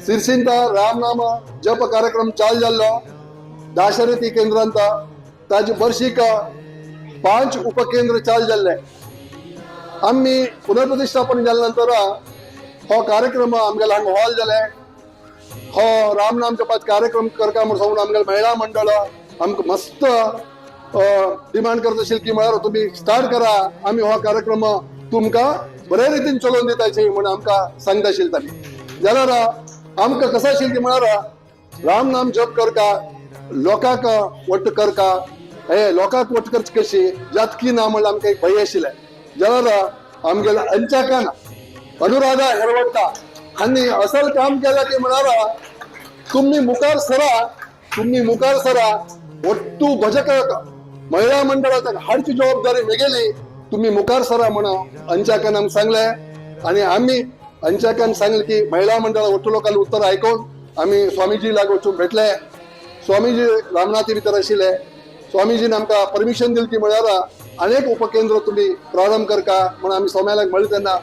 सिरसींत रामनाम जप कार्यक्रम चालू जाल्लो दाशरथी केंद्रांत ताजे वर्षीक 5 उपकेंद्र चालू जाल्ले। आम्ही पुनर्प्रतिष्ठापन जाल्या नंतर हो कार्यक्रम आमगेले हांगा हॉल जाले। हो रामनाम जपाचो कार्यक्रम करता म्हूण सांगून आमगेले महिला मंडळ आमकां मस्त डिमांड करता आशिल्ली की म्हळ्यार तुमी स्टार्ट करा, आमी हो कार्यक्रम तुमकां बरे रितीन चलोवन दिताचे म्हूण आमकां सांगता आशिल्ली ताणी। जाल्यार आमकां कशें आशिल्लें की म्हळ्यार रामनाम जप करता लोकांक वट्ट करता, हे लोकांक वट्ट करची कशी जातकी ना म्हणल्यार आमकां एक भंय आशिल्लें। जाल्यार आमगेल्या अंचाकान अनुराधा हेरवडटा हांणी असल काम केलें की म्हळ्यार तुम्ही मुखार सरा वट्टू भजकाक महिला मंडळाक हाडची जबाबदारी मेगेली, तुम्ही मुखार सरा म्हणून अंचाकान आमकां सांगलें। आनी आमी अंचाकान सांगलें की महिला मंडळ वट्टू लोकांनी उत्तर आयकून आमी स्वामीजी लागीं वचून भेटले। स्वामीजी रामनाथी भितर आशिल्ले। स्वामीजीन आमकां परमिशन दिली की म्हळ्यार अनेक उपकेंद्र तुम्ही प्रारंभ करता म्हणून आमी स्वाम्याक म्हणलें तेन्ना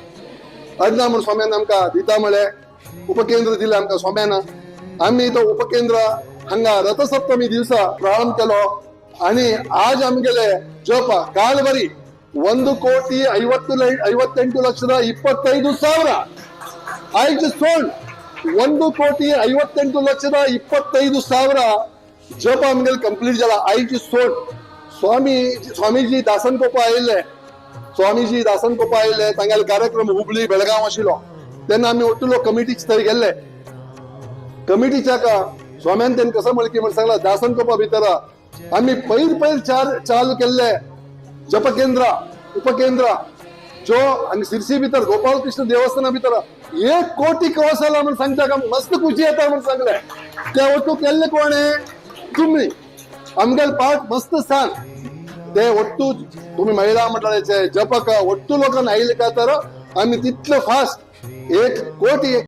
अदना म्हणून स्वाम्यान आमकां दिता म्हळें उपकेंद्र दिलें आमकां स्वाम्यान। आमी तो उपकेंद्र हांगा रथसप्तमी दिवसा प्रारंभ केलो आनी आज आमगेले जप काल बरी 1,58,25,000 आयज सोड 1,58,25,000 जप आमगेले कंप्लीट जाला आयज सोड। स्वामीजी दासन कोपा आयिल्ले तांगेले कार्यक्रम हुबळी बेळगांव आशिल्लो तेन्ना आमी ओट्टुलो कमिटीचे थंय गेल्ले। कमिटीच्या स्वाम्यान तेन कसं म्हणलें की म्हण सांगला दासन कोपा भितर आमी पयर चालू केल्ले उपकेंद्र जो आनी सिरसी भितर गोपाल कृष्ण देवस्थाना भितर 1 कोटी क्रॉस जाला म्हणून सांगता का मस्त खुशी येता म्हणून सांगले। ते ओट्टू केल्ले कोणे तुम्ही आमगेले पाठ मस्त सांग ते ओट्टू तुम्ही महिला मंडळाचे जपक ओट्टू लोकांना आयले का तर आम्ही तितलं फास्ट 1 कोटी